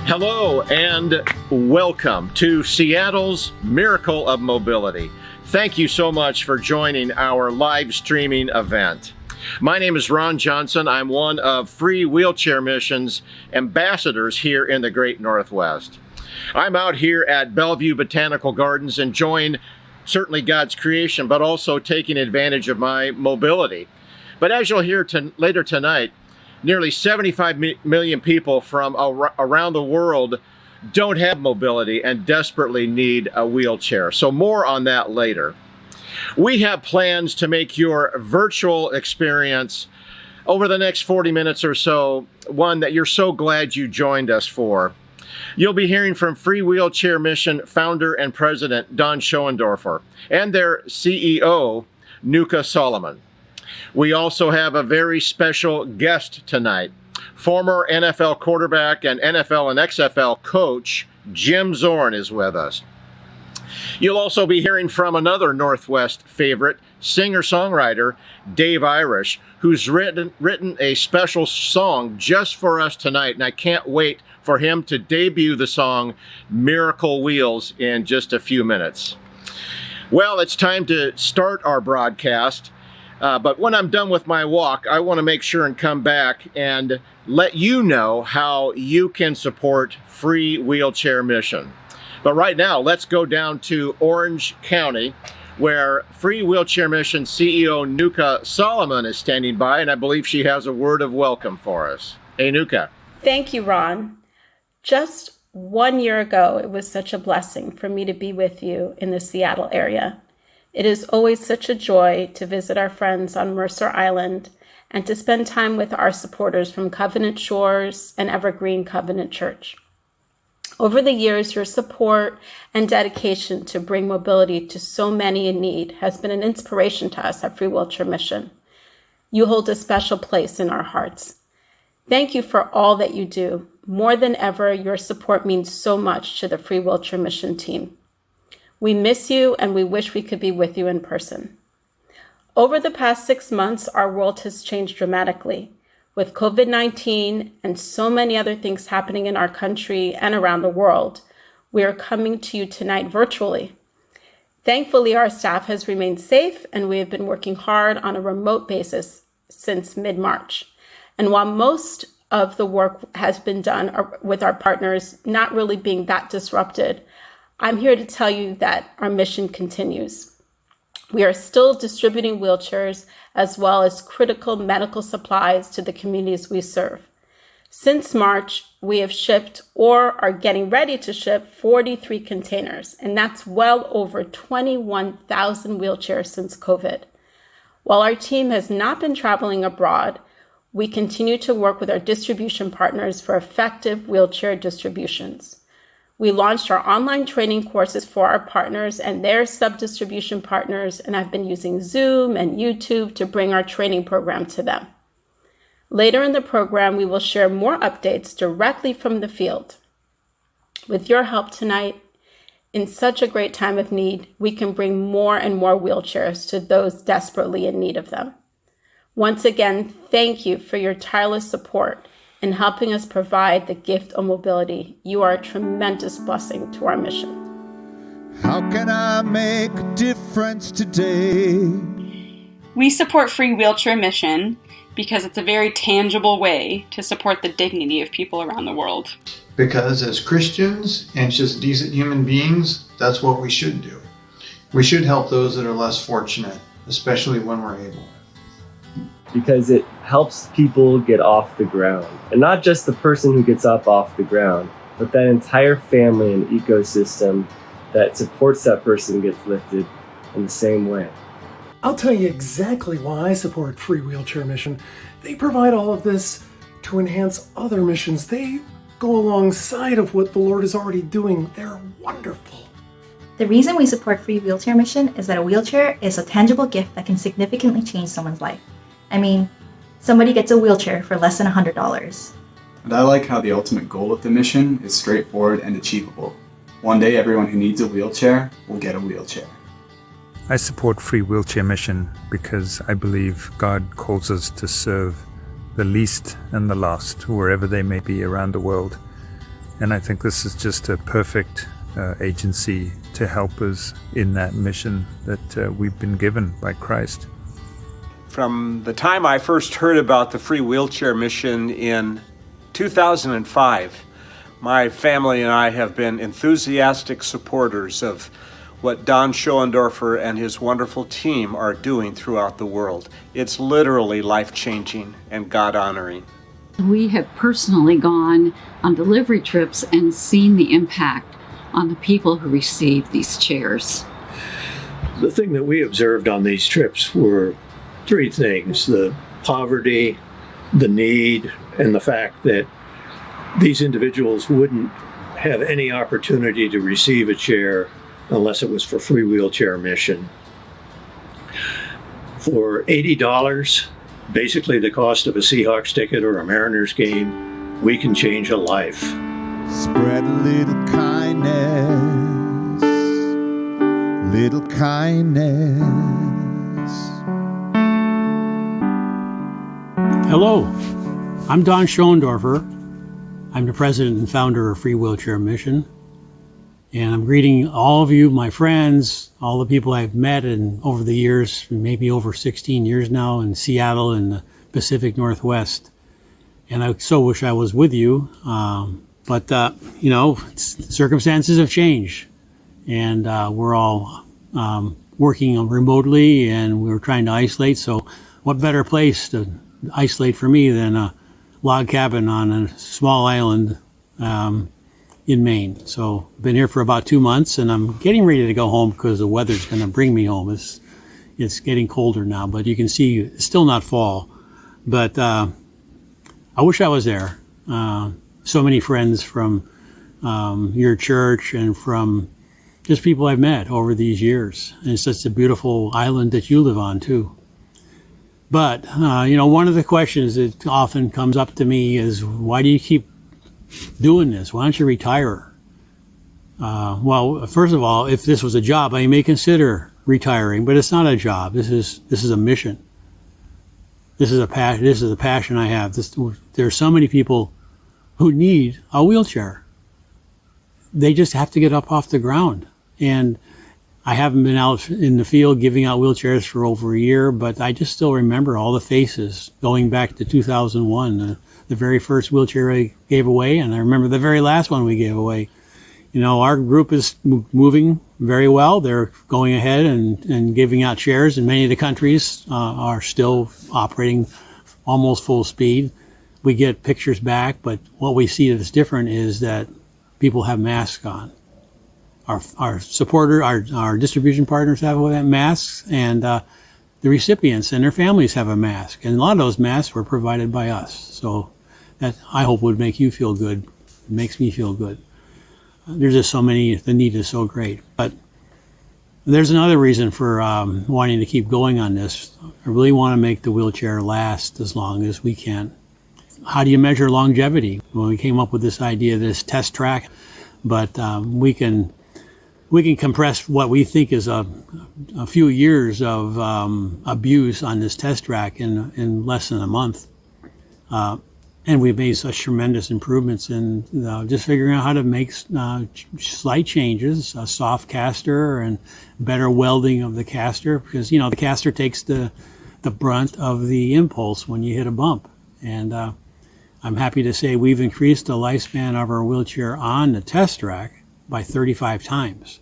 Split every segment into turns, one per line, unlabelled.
Hello and welcome to Seattle's Miracle of Mobility. Thank you so much for joining our live streaming event. My name is Ron Johnson. I'm one of Free Wheelchair Mission's ambassadors here in the Great Northwest. I'm out here at Bellevue Botanical Gardens enjoying certainly God's creation, but also taking advantage of my mobility. But as you'll hear later tonight, nearly 75 million people from around the world don't have mobility and desperately need a wheelchair. So more on that later. We have plans to make your virtual experience over the next 40 minutes or so one that you're so glad you joined us for. You'll be hearing from Free Wheelchair Mission founder and president Don Schoendorfer and their CEO, Nuka Solomon. We also have a very special guest tonight. Former NFL quarterback and NFL and XFL coach Jim Zorn is with us. You'll also be hearing from another Northwest favorite, singer-songwriter Dave Irish, who's written a special song just for us tonight, and I can't wait for him to debut the song Miracle Wheels in just a few minutes. Well, it's time to start our broadcast. But when I'm done with my walk, I want to make sure and come back and let you know how you can support Free Wheelchair Mission. But right now, let's go down to Orange County, where Free Wheelchair Mission CEO Nuka Solomon is standing by, and I believe she has a word of welcome for us. Hey, Nuka.
Thank you, Ron. Just 1 year ago, it was such a blessing for me to be with you in the Seattle area. It is always such a joy to visit our friends on Mercer Island and to spend time with our supporters from Covenant Shores and Evergreen Covenant Church. Over the years, your support and dedication to bring mobility to so many in need has been an inspiration to us at Free Wheelchair Mission. You hold a special place in our hearts. Thank you for all that you do. More than ever, your support means so much to the Free Wheelchair Mission team. We miss you and we wish we could be with you in person. Over the past 6 months, our world has changed dramatically. With COVID-19 and so many other things happening in our country and around the world, we are coming to you tonight virtually. Thankfully, our staff has remained safe and we have been working hard on a remote basis since mid-March. And while most of the work has been done with our partners not really being that disrupted, I'm here to tell you that our mission continues. We are still distributing wheelchairs as well as critical medical supplies to the communities we serve. Since March, we have shipped or are getting ready to ship 43 containers, and that's well over 21,000 wheelchairs since COVID. While our team has not been traveling abroad, we continue to work with our distribution partners for effective wheelchair distributions. We launched our online training courses for our partners and their sub-distribution partners, and I've been using Zoom and YouTube to bring our training program to them. Later in the program, we will share more updates directly from the field. With your help tonight, in such a great time of need, we can bring more and more wheelchairs to those desperately in need of them. Once again, thank you for your tireless support in helping us provide the gift of mobility. You are a tremendous blessing to our mission.
How can I make a difference today?
We support Free Wheelchair Mission because it's a very tangible way to support the dignity of people around the world.
Because as Christians and just decent human beings, that's what we should do. We should help those that are less fortunate, especially when we're able.
Because it helps people get off the ground. And not just the person who gets up off the ground, but that entire family and ecosystem that supports that person gets lifted in the same way.
I'll tell you exactly why I support Free Wheelchair Mission. They provide all of this to enhance other missions. They go alongside of what the Lord is already doing. They're wonderful.
The reason we support Free Wheelchair Mission is that a wheelchair is a tangible gift that can significantly change someone's life. I mean, somebody gets a wheelchair for less than $100.
And I like how the ultimate goal of the mission is straightforward and achievable. One day everyone who needs a wheelchair will get a wheelchair.
I support Free Wheelchair Mission because I believe God calls us to serve the least and the lost, wherever they may be around the world. And I think this is just a perfect agency to help us in that mission that we've been given by Christ.
From the time I first heard about the Free Wheelchair Mission in 2005, my family and I have been enthusiastic supporters of what Don Schoendorfer and his wonderful team are doing throughout the world. It's literally life-changing and God-honoring.
We have personally gone on delivery trips and seen the impact on the people who receive these chairs.
The thing that we observed on these trips were three things: the poverty, the need, and the fact that these individuals wouldn't have any opportunity to receive a chair unless it was for Free Wheelchair Mission. For $80, basically the cost of a Seahawks ticket or a Mariners game, we can change a life.
Spread a little kindness, little kindness.
Hello, I'm Don Schoendorfer. I'm the president and founder of Free Wheelchair Mission. And I'm greeting all of you, my friends, all the people I've met over the years, maybe over 16 years now in Seattle and the Pacific Northwest. And I so wish I was with you, but circumstances have changed. And we're all working remotely, and we're trying to isolate. So what better place to isolate for me than a log cabin on a small island in Maine. So I've been here for about 2 months, and I'm getting ready to go home because the weather's going to bring me home. It's getting colder now, but you can see it's still not fall. But I wish I was there. So many friends from your church and from just people I've met over these years. And it's such a beautiful island that you live on too. But, one of the questions that often comes up to me is, why do you keep doing this? Why don't you retire? Well, first of all, if this was a job, I may consider retiring, but it's not a job. This is a mission. This is a passion I have. There are so many people who need a wheelchair. They just have to get up off the ground. And I haven't been out in the field giving out wheelchairs for over a year, but I just still remember all the faces going back to 2001, the very first wheelchair I gave away, and I remember the very last one we gave away. Our group is moving very well. They're going ahead and giving out chairs, and many of the countries are still operating almost full speed. We get pictures back, but what we see that's different is that people have masks on. Our supporter, our distribution partners have masks, and the recipients and their families have a mask. And a lot of those masks were provided by us. So that, I hope, would make you feel good. It makes me feel good. There's just so many, the need is so great. But there's another reason for wanting to keep going on this. I really want to make the wheelchair last as long as we can. How do you measure longevity? Well, we came up with this idea, this test track, but we can compress what we think is a few years of abuse on this test track in less than a month. And we've made such tremendous improvements in just figuring out how to make slight changes, a soft caster and better welding of the caster, because, the caster takes the brunt of the impulse when you hit a bump. And I'm happy to say we've increased the lifespan of our wheelchair on the test track by 35 times.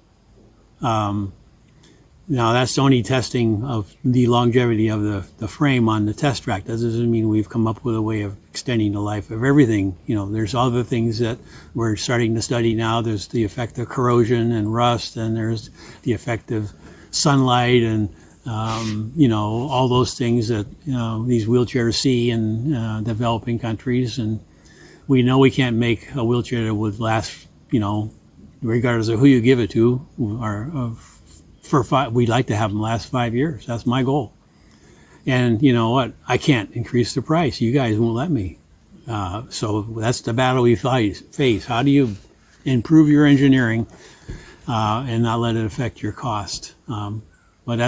Now that's only testing of the longevity of the frame on the test track. That doesn't mean we've come up with a way of extending the life of everything. There's other things that we're starting to study now. There's the effect of corrosion and rust, and there's the effect of sunlight and, all those things that, these wheelchairs see in developing countries. And we know we can't make a wheelchair that would last, regardless of who you give it to, we'd like to have them last 5 years. That's my goal. And you know what? I can't increase the price. You guys won't let me. So that's the battle we face. How do you improve your engineering and not let it affect your cost? But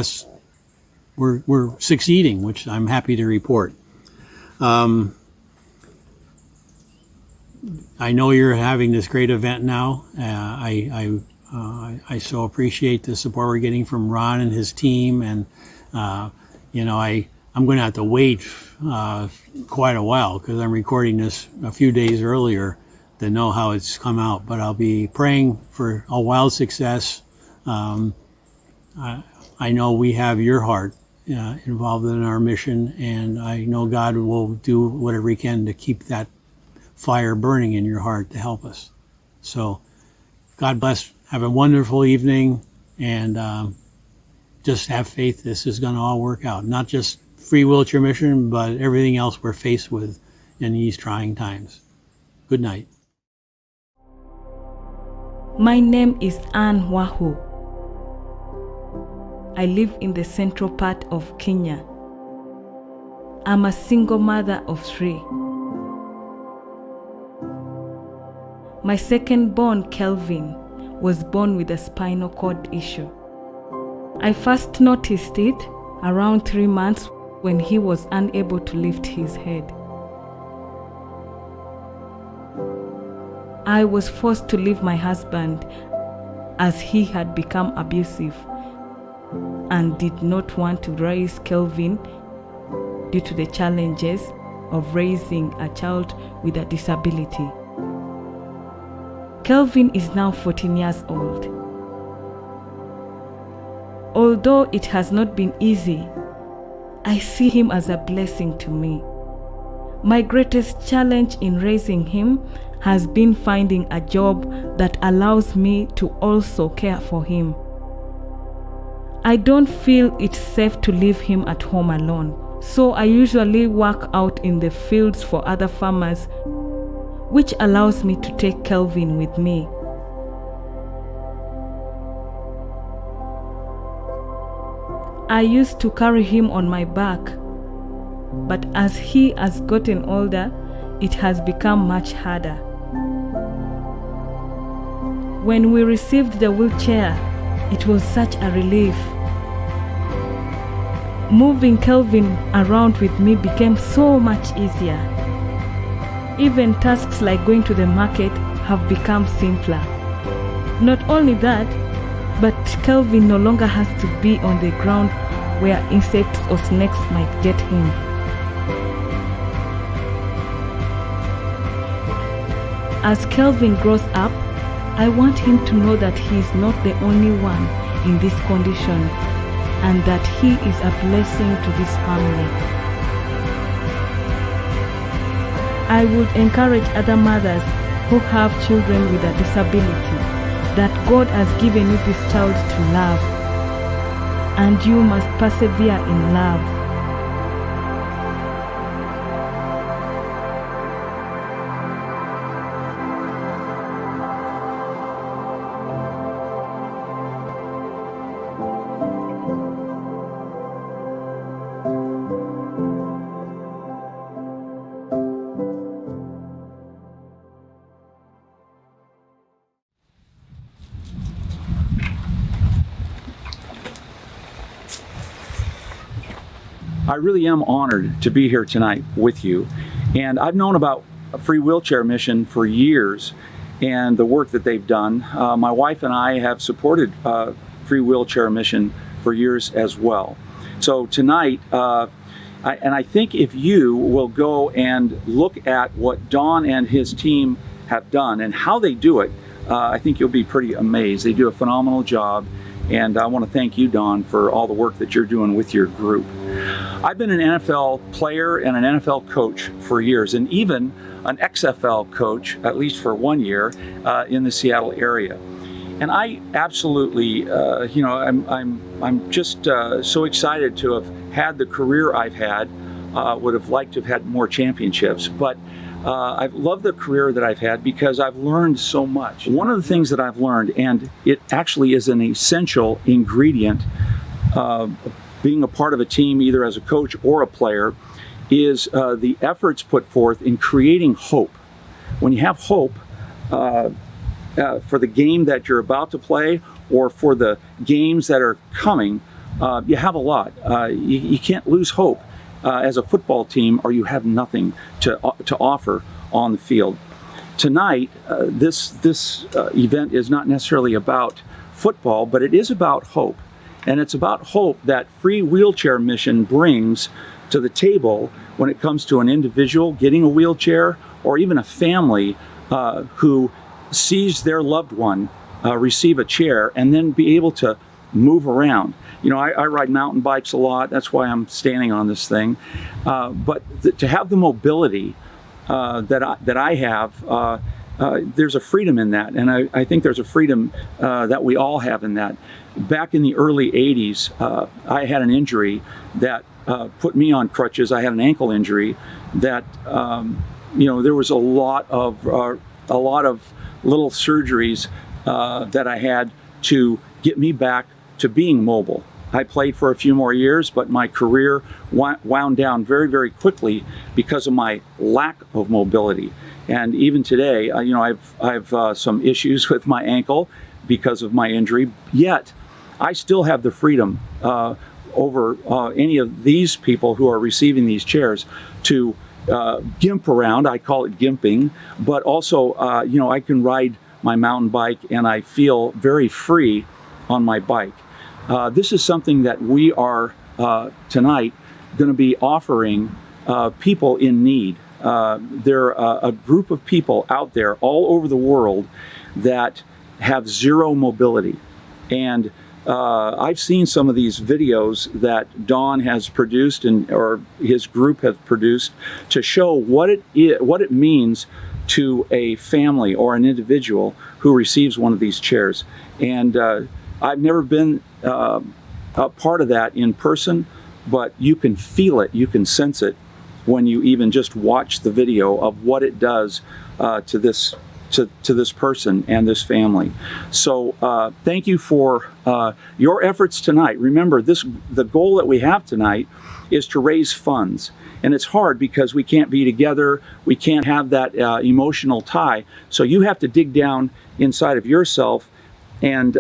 we're succeeding, which I'm happy to report. I know you're having this great event now. I so appreciate the support we're getting from Ron and his team, and I'm going to have to wait quite a while because I'm recording this a few days earlier to know how it's come out. But I'll be praying for a wild success. I know we have your heart involved in our mission, and I know God will do whatever He can to keep that fire burning in your heart to help us. So God bless. Have a wonderful evening, and just have faith this is going to all work out. Not just Free Wheelchair Mission, but everything else we're faced with in these trying times. Good night.
My name is Anne Wahu. I live in the central part of Kenya. I'm a single mother of 3. My second born, Kelvin, was born with a spinal cord issue. I first noticed it around 3 months when he was unable to lift his head. I was forced to leave my husband as he had become abusive and did not want to raise Kelvin due to the challenges of raising a child with a disability. Kelvin is now 14 years old. Although it has not been easy, I see him as a blessing to me. My greatest challenge in raising him has been finding a job that allows me to also care for him. I don't feel it's safe to leave him at home alone, so I usually work out in the fields for other farmers, which allows me to take Kelvin with me. I used to carry him on my back, but as he has gotten older, it has become much harder. When we received the wheelchair, it was such a relief. Moving Kelvin around with me became so much easier. Even tasks like going to the market have become simpler. Not only that, but Kelvin no longer has to be on the ground where insects or snakes might get him. As Kelvin grows up, I want him to know that he is not the only one in this condition and that he is a blessing to this family. I would encourage other mothers who have children with a disability that God has given you this child to love, and you must persevere in love.
I really am honored to be here tonight with you. And I've known about a Free Wheelchair Mission for years and the work that they've done. My wife and I have supported Free Wheelchair Mission for years as well. So tonight, I think if you will go and look at what Don and his team have done and how they do it, I think you'll be pretty amazed. They do a phenomenal job. And I want to thank you, Don, for all the work that you're doing with your group. I've been an NFL player and an NFL coach for years, and even an XFL coach, at least for 1 year, in the Seattle area. And I absolutely, I'm just so excited to have had the career I've had. Would have liked to have had more championships, but I've loved the career that I've had because I've learned so much. One of the things that I've learned, and it actually is an essential ingredient being a part of a team, either as a coach or a player, is the efforts put forth in creating hope. When you have hope for the game that you're about to play or for the games that are coming, you have a lot. You can't lose hope as a football team, or you have nothing to offer on the field. tonight, this event is not necessarily about football, but it is about hope. And it's about hope that Free Wheelchair Mission brings to the table when it comes to an individual getting a wheelchair, or even a family who sees their loved one receive a chair and then be able to move around. You know, I ride mountain bikes a lot. That's why I'm standing on this thing. But to have the mobility that I have, there's a freedom in that. And I think there's a freedom that we all have in that. Back in the early 80s, I had an injury that put me on crutches. I had an ankle injury that, you know, there was a lot of little surgeries that I had to get me back to being mobile. I played for a few more years, but my career wound down very, very quickly because of my lack of mobility. And even today, you know, I've some issues with my ankle because of my injury, yet I still have the freedom over any of these people who are receiving these chairs to gimp around. I call it gimping, but also, you know, I can ride my mountain bike and I feel very free on my bike. This is something that we are tonight going to be offering people in need. There are a group of people out there all over the world that have zero mobility. And I've seen some of these videos that Don has produced or his group has produced to show what it means to a family or an individual who receives one of these chairs. And I've never been a part of that in person, but you can feel it, you can sense it when you even just watch the video of what it does to this person and this family. So thank you for your efforts tonight. Remember, the goal that we have tonight is to raise funds. And it's hard because we can't be together, we can't have that emotional tie. So you have to dig down inside of yourself and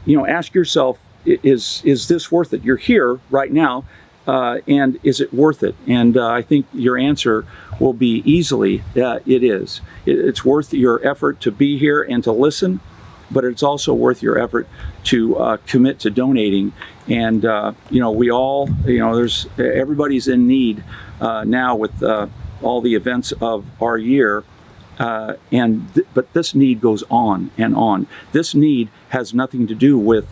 you know, ask yourself, is this worth it? You're here right now, and is it worth it? And I think your answer will be easily, it is. It's worth your effort to be here and to listen, but it's also worth your effort to commit to donating. And you know, we all, you know, everybody's in need now with all the events of our year. But this need goes on and on. This need has nothing to do with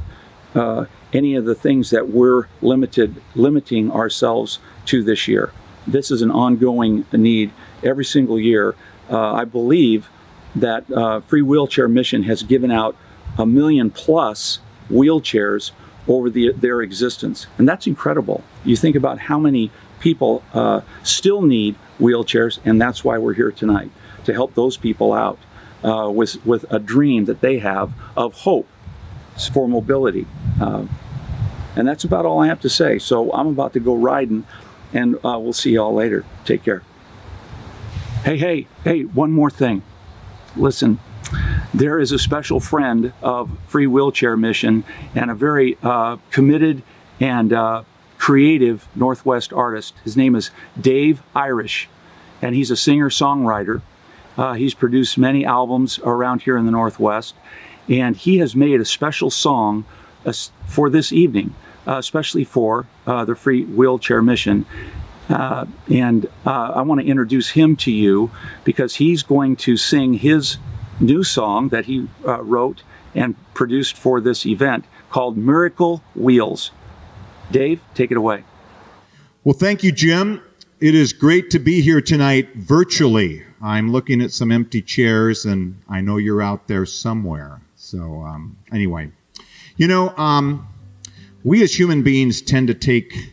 any of the things that we're limiting ourselves to this year. This is an ongoing need every single year. I believe that Free Wheelchair Mission has given out 1 million+ wheelchairs over their existence. And that's incredible. You think about how many people still need wheelchairs, and that's why we're here tonight, to help those people out with a dream that they have of hope for mobility. And that's about all I have to say. So I'm about to go riding, and we'll see y'all later. Take care. Hey, one more thing. Listen, there is a special friend of Free Wheelchair Mission and a very committed and creative Northwest artist. His name is Dave Irish, and he's a singer-songwriter. He's produced many albums around here in the Northwest, and he has made a special song for this evening, especially for the Free Wheelchair Mission. And I want to introduce him to you because he's going to sing his new song that he wrote and produced for this event called Miracle Wheels. Dave, take it away.
Well, thank you, Jim. It is great to be here tonight virtually. I'm looking at some empty chairs, and I know you're out there somewhere. So anyway, you know, we as human beings tend to take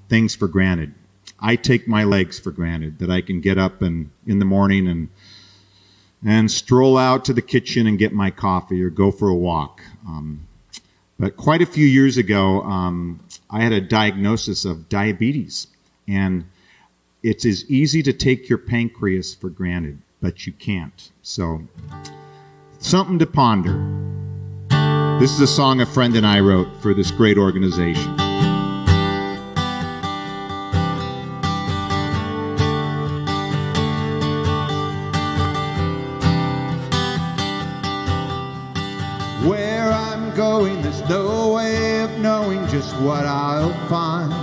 things for granted. I take my legs for granted, that I can get up in the morning and stroll out to the kitchen and get my coffee or go for a walk. But quite a few years ago, I had a diagnosis of diabetes, and it's as easy to take your pancreas for granted, but you can't. So, something to ponder. This is a song a friend and I wrote for this great organization. what I'll find.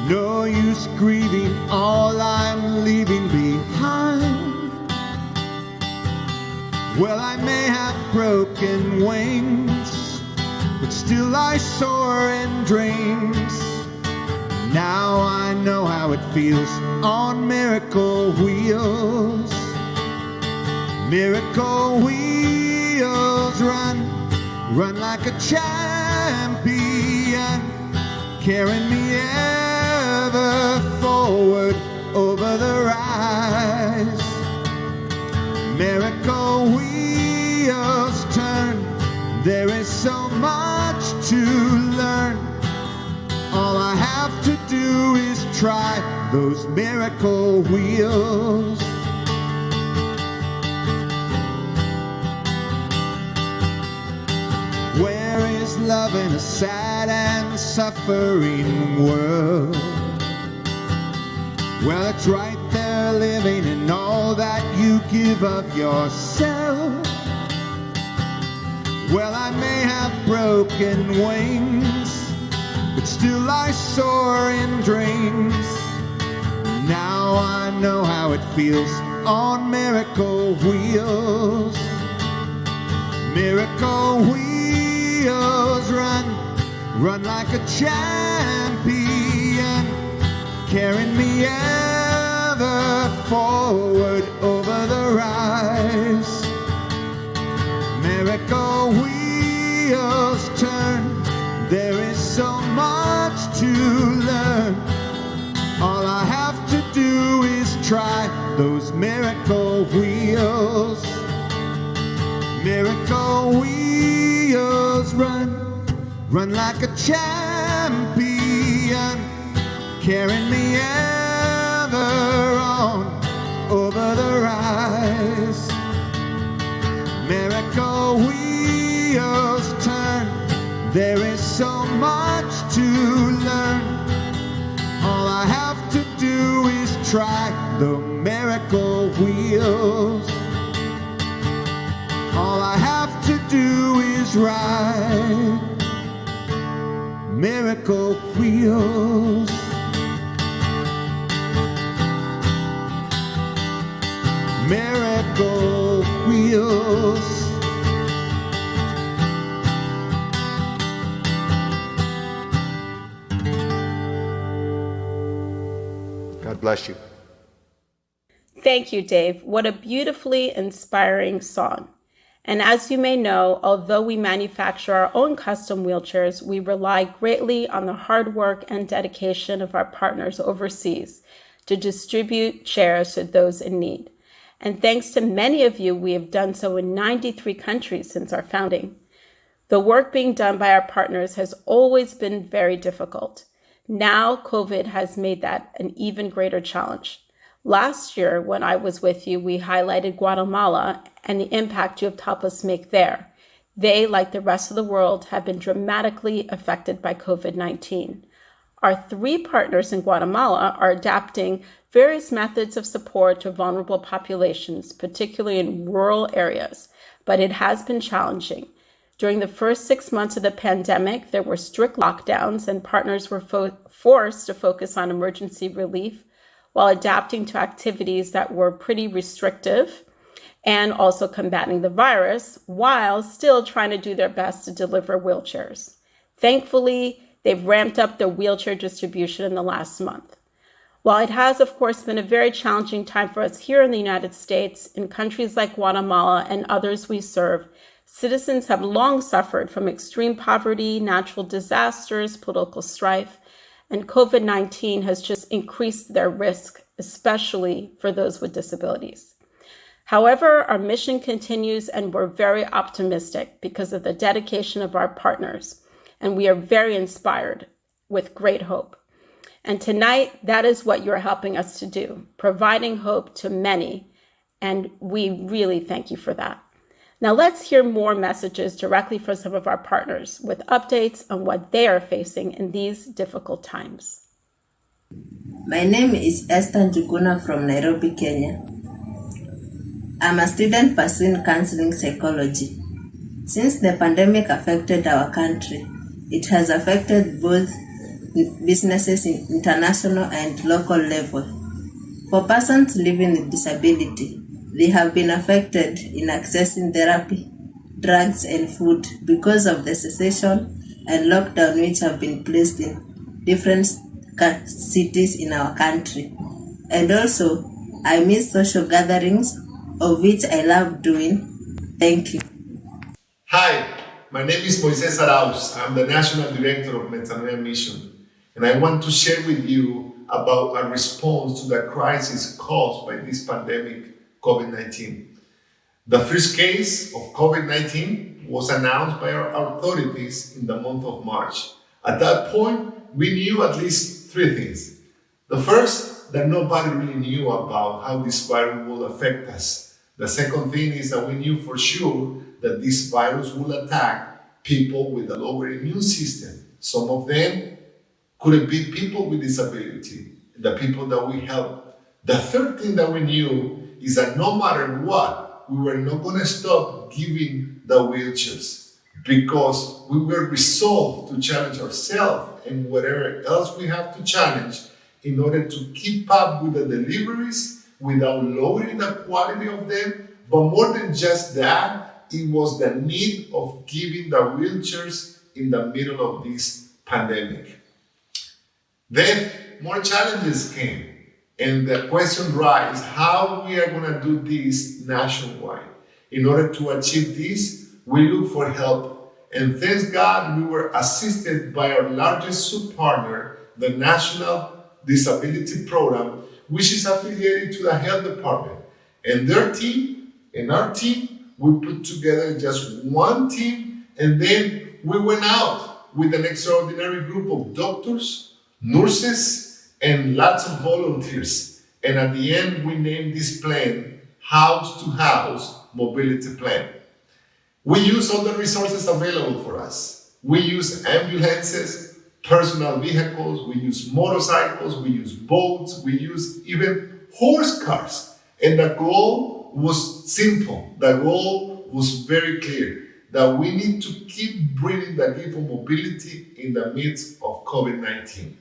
No use grieving all I'm leaving behind. Well, I may have broken wings, but still I soar in dreams. Now I know how it feels on miracle wheels. Miracle wheels run, run like a champion, carrying me ever forward over the rise. Miracle wheels turn, there is so much to learn. All I have to do is try those miracle wheels. Where is love in a sad and suffering world? Well, it's right there living in all that you give of yourself. Well, I may have broken wings, but still I soar in dreams. Now I know how it feels on miracle wheels. Miracle wheels run, run like a champion, carrying me ever forward over the rise. Miracle wheels turn, there is so much to learn. All I have to do is try those miracle wheels. Miracle wheels run, run like a champion, carrying me ever on over the rise. Miracle wheels turn, there is so much to learn. All I have to do is try the miracle wheels. All I have to do is ride miracle wheels. Miracle wheels. God bless you.
Thank you, Dave. What a beautifully inspiring song. And as you may know, although we manufacture our own custom wheelchairs, we rely greatly on the hard work and dedication of our partners overseas to distribute chairs to those in need. And thanks to many of you, we have done so in 93 countries since our founding. The work being done by our partners has always been very difficult. Now, COVID has made that an even greater challenge. Last year, when I was with you, we highlighted Guatemala and the impact you have helped us make there. They, like the rest of the world, have been dramatically affected by COVID-19. Our 3 partners in Guatemala are adapting various methods of support to vulnerable populations, particularly in rural areas, but it has been challenging. During the first 6 months of the pandemic, there were strict lockdowns and partners were forced to focus on emergency relief while adapting to activities that were pretty restrictive and also combating the virus while still trying to do their best to deliver wheelchairs. Thankfully, they've ramped up their wheelchair distribution in the last month. While it has, of course, been a very challenging time for us here in the United States, in countries like Guatemala and others we serve, citizens have long suffered from extreme poverty, natural disasters, political strife, and COVID-19 has just increased their risk, especially for those with disabilities. However, our mission continues and we're very optimistic because of the dedication of our partners, and we are very inspired with great hope. And tonight, that is what you're helping us to do, providing hope to many, and we really thank you for that. Now let's hear more messages directly from some of our partners with updates on what they are facing in these difficult times.
My name is Esther Njuguna from Nairobi, Kenya. I'm a student pursuing counseling psychology. Since the pandemic affected our country, It has affected both businesses in international and local level. For persons living with disability, they have been affected in accessing therapy, drugs, and food because of the cessation and lockdown which have been placed in different cities in our country. And also, I miss social gatherings, of which I love doing. Thank you.
Hi, my name is Moises Arauz. I'm the National Director of Metanoia Mission, and I want to share with you about our response to the crisis caused by this pandemic, COVID-19. The first case of COVID-19 was announced by our authorities in the month of March. At that point, we knew at least three things. The first, that nobody really knew about how this virus will affect us. The second thing is that we knew for sure that this virus will attack people with a lower immune system. Some of them could be people with disability, the people that we help. The third thing that we knew is that no matter what, we were not going to stop giving the wheelchairs because we were resolved to challenge ourselves and whatever else we have to challenge in order to keep up with the deliveries without lowering the quality of them. But more than just that, it was the need of giving the wheelchairs in the middle of this pandemic. Then more challenges came, and the question arises how we are going to do this nationwide. In order to achieve this, we look for help, and thanks God we were assisted by our largest sub-partner, the National Disability Program, which is affiliated to the health department. And their team and our team, we put together just one team, and then we went out with an extraordinary group of doctors, nurses, and lots of volunteers. And at the end, we named this plan House to House Mobility Plan. We use all the resources available for us. We use ambulances, personal vehicles, we use motorcycles, we use boats, we use even horse cars. And the goal was simple. The goal was very clear, that we need to keep bringing the gift of mobility in the midst of COVID-19.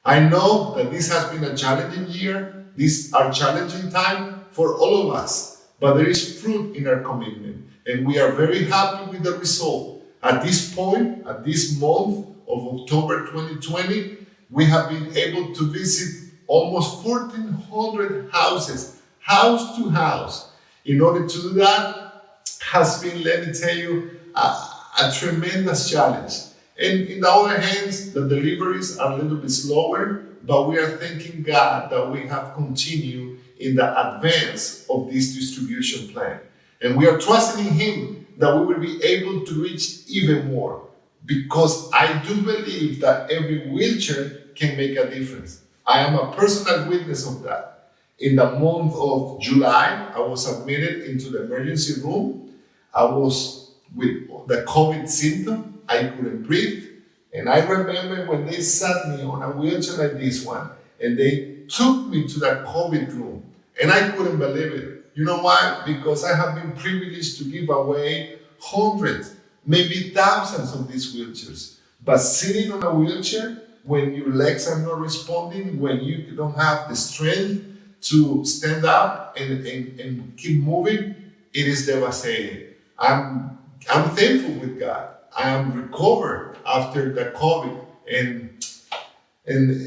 I know that this has been a challenging year. These are challenging time for all of us, but there is fruit in our commitment, and we are very happy with the result. At this point, at this month of October 2020, we have been able to visit almost 1,400 houses, house to house. In order to do that has been, let me tell you, a tremendous challenge. And in the other hands, the deliveries are a little bit slower, but we are thanking God that we have continued in the advance of this distribution plan. And we are trusting in Him that we will be able to reach even more, because I do believe that every wheelchair can make a difference. I am a personal witness of that. In the month of July, I was admitted into the emergency room. I was with the COVID symptom. I couldn't breathe. And I remember when they sat me on a wheelchair like this one, and they took me to the COVID room, and I couldn't believe it. You know why? Because I have been privileged to give away hundreds, maybe thousands of these wheelchairs. But sitting on a wheelchair, when your legs are not responding, when you don't have the strength to stand up and keep moving, it is devastating. I'm thankful with God. I am recovered after the COVID,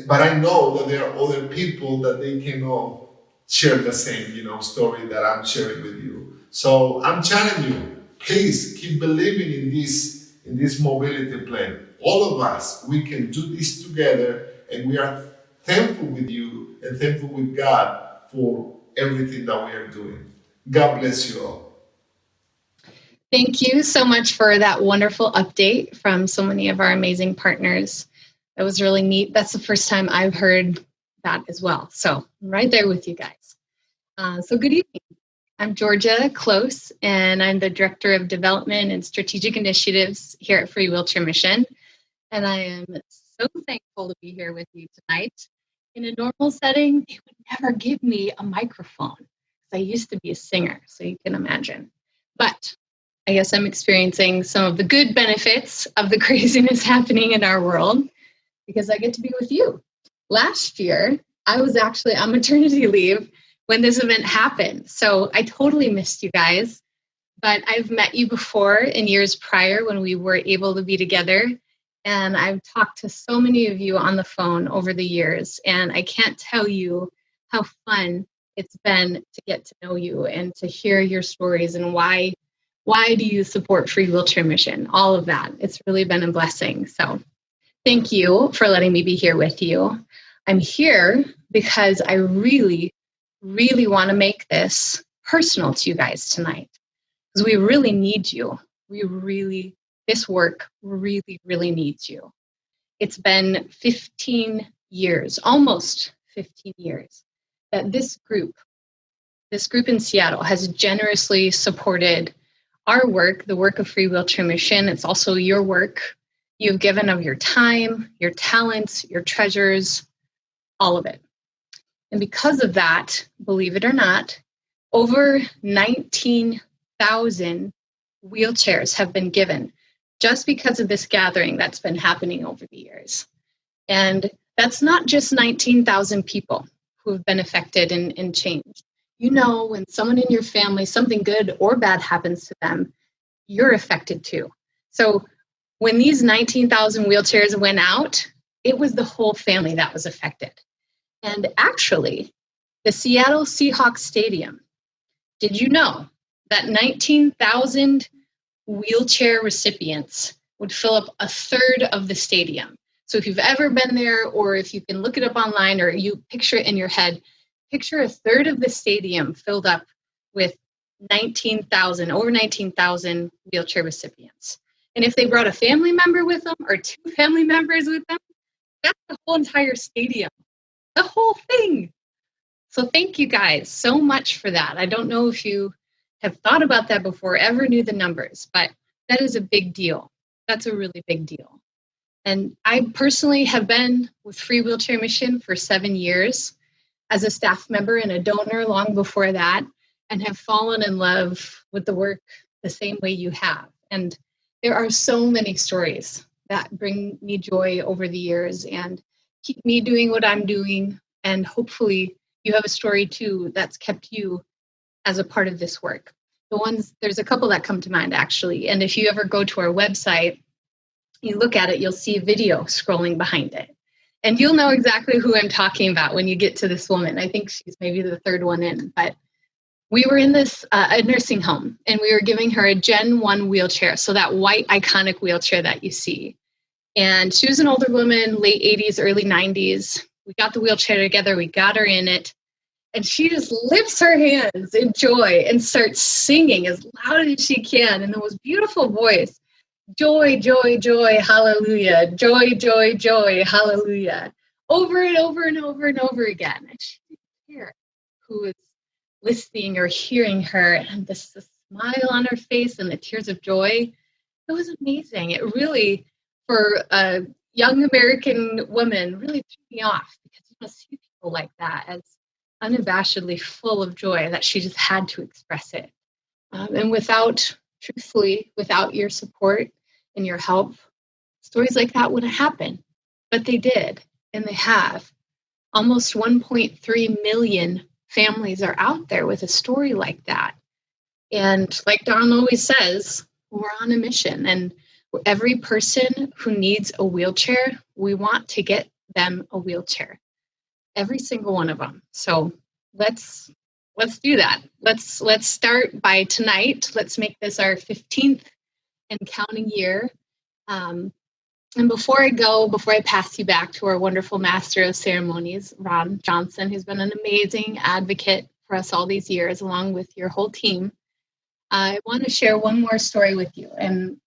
but I know that there are other people that they cannot share the same, story that I'm sharing with you. So I'm challenging you, please keep believing in this mobility plan. All of us, we can do this together, and we are thankful with you and thankful with God for everything that we are doing. God bless you all.
Thank you so much for that wonderful update from so many of our amazing partners. That was really neat. That's the first time I've heard that as well. So I'm right there with you guys. So good evening. I'm Georgia Close, and I'm the Director of Development and Strategic Initiatives here at Free Wheelchair Mission. And I am so thankful to be here with you tonight. In a normal setting, they would never give me a microphone. I used to be a singer, so you can imagine. But I guess I'm experiencing some of the good benefits of the craziness happening in our world because I get to be with you. Last year, I was actually on maternity leave when this event happened. So I totally missed you guys, but I've met you before in years prior when we were able to be together. And I've talked to so many of you on the phone over the years, and I can't tell you how fun it's been to get to know you and to hear your stories and why do you support Free Wheelchair Mission? All of that. It's really been a blessing. So thank you for letting me be here with you. I'm here because I really, really want to make this personal to you guys tonight because we really need you. This work really, really needs you. It's been 15 years, almost 15 years, that this group in Seattle has generously supported our work, the work of Free Wheelchair Mission. It's also your work. You've given of your time, your talents, your treasures, all of it. And because of that, believe it or not, over 19,000 wheelchairs have been given just because of this gathering that's been happening over the years. And that's not just 19,000 people who have been affected and changed. You know, when someone in your family, something good or bad happens to them, you're affected too. So when these 19,000 wheelchairs went out, it was the whole family that was affected. And actually, the Seattle Seahawks Stadium, did you know that 19,000 wheelchair recipients would fill up a third of the stadium? So if you've ever been there, or if you can look it up online, or you picture it in your head, picture a third of the stadium filled up with over 19,000 wheelchair recipients. And if they brought a family member with them, or two family members with them, that's the whole entire stadium, the whole thing. So thank you guys so much for that. I don't know if you have thought about that before, ever knew the numbers, but that is a big deal. That's a really big deal. And I personally have been with Free Wheelchair Mission for 7 years as a staff member and a donor long before that, and have fallen in love with the work the same way you have. And there are so many stories that bring me joy over the years and keep me doing what I'm doing. And hopefully you have a story too that's kept you as a part of this work. There's a couple that come to mind actually. And if you ever go to our website, you look at it, you'll see a video scrolling behind it. And you'll know exactly who I'm talking about when you get to this woman. I think she's maybe the third one in, but we were in this a nursing home, and we were giving her a Gen 1 wheelchair, so that white iconic wheelchair that you see. And she was an older woman, late 80s, early 90s. We got the wheelchair together, we got her in it, and she just lifts her hands in joy and starts singing as loud as she can in the most beautiful voice. Joy, joy, joy, hallelujah. Joy, joy, joy, hallelujah. Over and over and over and over again. And she didn't care who was listening or hearing her, and the smile on her face and the tears of joy. It was amazing. It really, for a young American woman, really threw me off because you don't see people like that as unabashedly full of joy that she just had to express it. And truthfully, without your support and your help, stories like that wouldn't happen. But they did, and they have. Almost 1.3 million families are out there with a story like that. And like Don always says, we're on a mission, and every person who needs a wheelchair, we want to get them a wheelchair. Every single one of them. So let's do that. Let's start by tonight. Let's make this our 15th and counting year. And before I pass you back to our wonderful master of ceremonies, Ron Johnson, who's been an amazing advocate for us all these years, along with your whole team, I want to share one more story with you. And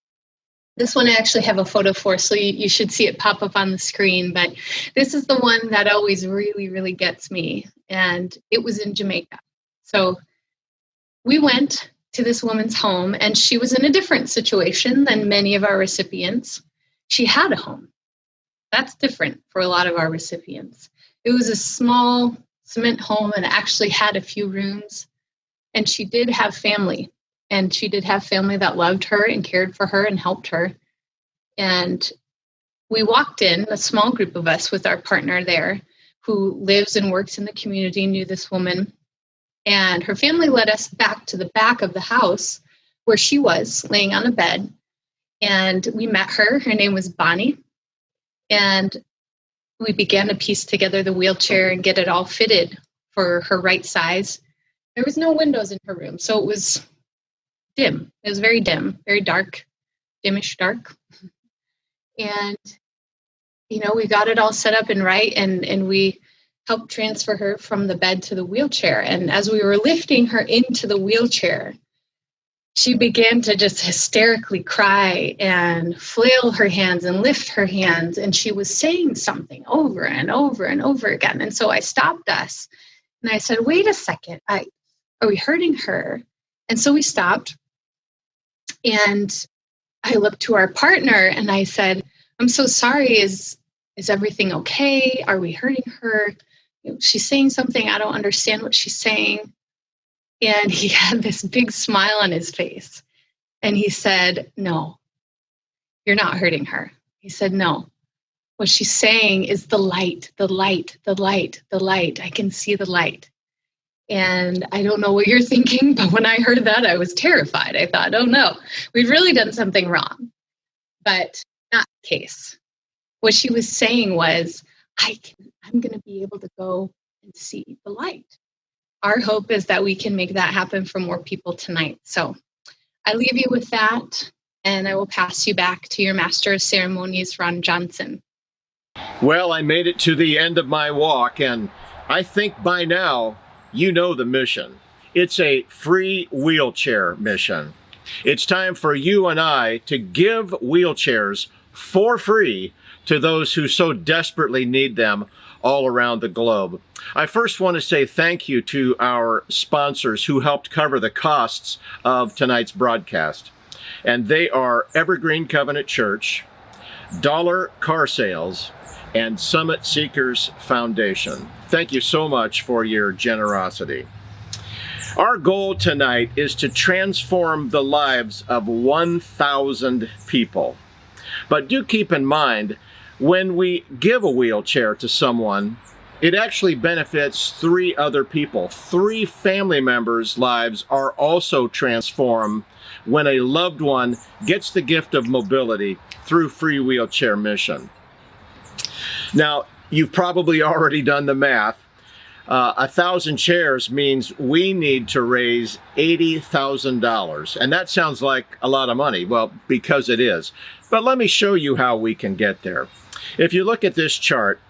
this one I actually have a photo for, so you should see it pop up on the screen. But this is the one that always really, really gets me. And it was in Jamaica. So we went to this woman's home, and she was in a different situation than many of our recipients. She had a home. That's different for a lot of our recipients. It was a small cement home and actually had a few rooms. And she did have family And she did have family that loved her and cared for her and helped her. And we walked in, a small group of us with our partner there, who lives and works in the community, knew this woman. And her family led us back to the back of the house where she was laying on a bed. And we met her. Her name was Bonnie. And we began to piece together the wheelchair and get it all fitted for her right size. There was no windows in her room, so it was dim. It was very dim, very dark, dimmish dark. And, we got it all set up and right, and we helped transfer her from the bed to the wheelchair. And as we were lifting her into the wheelchair, she began to just hysterically cry and flail her hands and lift her hands. And she was saying something over and over and over again. And so I stopped us and I said, wait a second, are we hurting her? And so we stopped. And I looked to our partner and I said, I'm so sorry. Is everything okay? Are we hurting her? She's saying something. I don't understand what she's saying. And he had this big smile on his face. And he said, no, you're not hurting her. He said, no. What she's saying is the light, the light, the light, the light. I can see the light. And I don't know what you're thinking, but when I heard that, I was terrified. I thought, oh no, we've really done something wrong. But not the case. What she was saying was, I'm going to be able to go and see the light. Our hope is that we can make that happen for more people tonight. So I leave you with that, and I will pass you back to your Master of Ceremonies, Ron Johnson.
Well, I made it to the end of my walk, and I think by now you know the mission. It's a free wheelchair mission. It's time for you and I to give wheelchairs for free to those who so desperately need them all around the globe. I first want to say thank you to our sponsors who helped cover the costs of tonight's broadcast. And they are Evergreen Covenant Church, Dollar Car Sales, and Summit Seekers Foundation. Thank you so much for your generosity. Our goal tonight is to transform the lives of 1,000 people. But do keep in mind, when we give a wheelchair to someone, it actually benefits 3 other people. 3 family members' lives are also transformed when a loved one gets the gift of mobility through Free Wheelchair Mission. Now, you've probably already done the math. 1,000 chairs means we need to raise $80,000. And that sounds like a lot of money. Well, because it is. But let me show you how we can get there. If you look at this chart,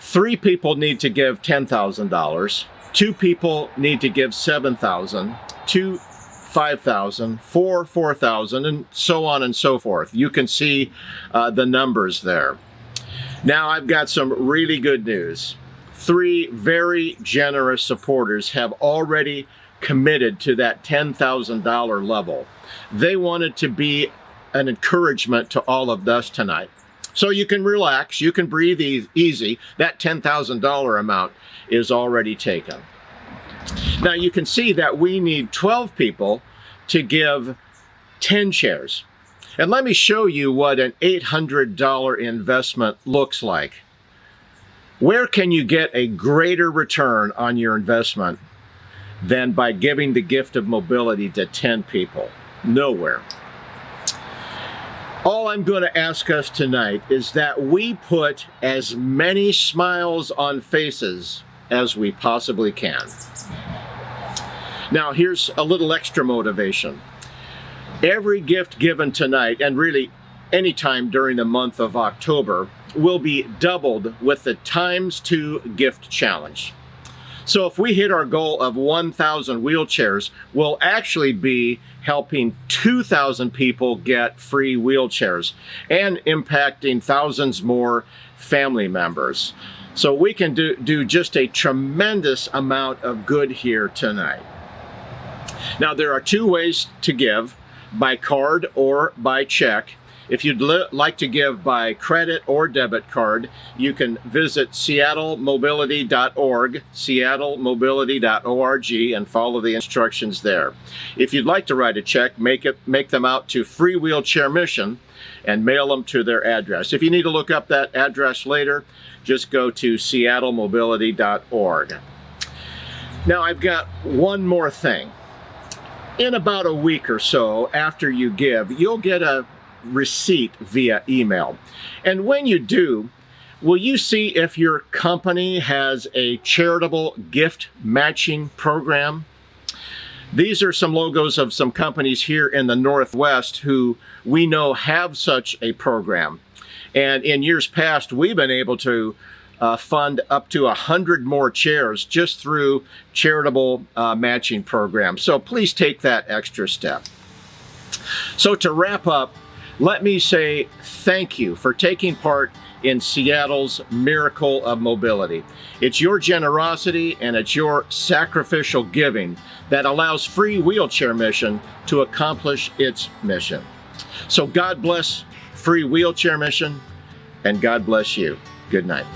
3 people need to give $10,000. 2 people need to give $7,000. 2, $5,000. 4, $4,000, and so on and so forth. You can see the numbers there. Now I've got some really good news. 3 very generous supporters have already committed to that $10,000 level. They wanted to be an encouragement to all of us tonight. So you can relax, you can breathe easy. That $10,000 amount is already taken. Now you can see that we need 12 people to give 10 chairs. And let me show you what an $800 investment looks like. Where can you get a greater return on your investment than by giving the gift of mobility to 10 people? Nowhere. All I'm going to ask us tonight is that we put as many smiles on faces as we possibly can. Now, here's a little extra motivation. Every gift given tonight, and really anytime during the month of October, will be doubled with the ×2 gift challenge. So if we hit our goal of 1,000 wheelchairs, we'll actually be helping 2,000 people get free wheelchairs and impacting thousands more family members. So we can do just a tremendous amount of good here tonight. Now there are 2 ways to give, by card or by check. If you'd like to give by credit or debit card, you can visit seattlemobility.org, seattlemobility.org, and follow the instructions there. If you'd like to write a check, make them out to Free Wheelchair Mission and mail them to their address. If you need to look up that address later, just go to seattlemobility.org. Now, I've got one more thing. In about a week or so after you give, you'll get a receipt via email. And when you do, will you see if your company has a charitable gift matching program? These are some logos of some companies here in the Northwest who we know have such a program. And in years past, we've been able to fund up to 100 more chairs just through charitable matching programs. So please take that extra step. So to wrap up, let me say thank you for taking part in Seattle's Miracle of Mobility. It's your generosity and it's your sacrificial giving that allows Free Wheelchair Mission to accomplish its mission. So God bless Free Wheelchair Mission, and God bless you. Good night.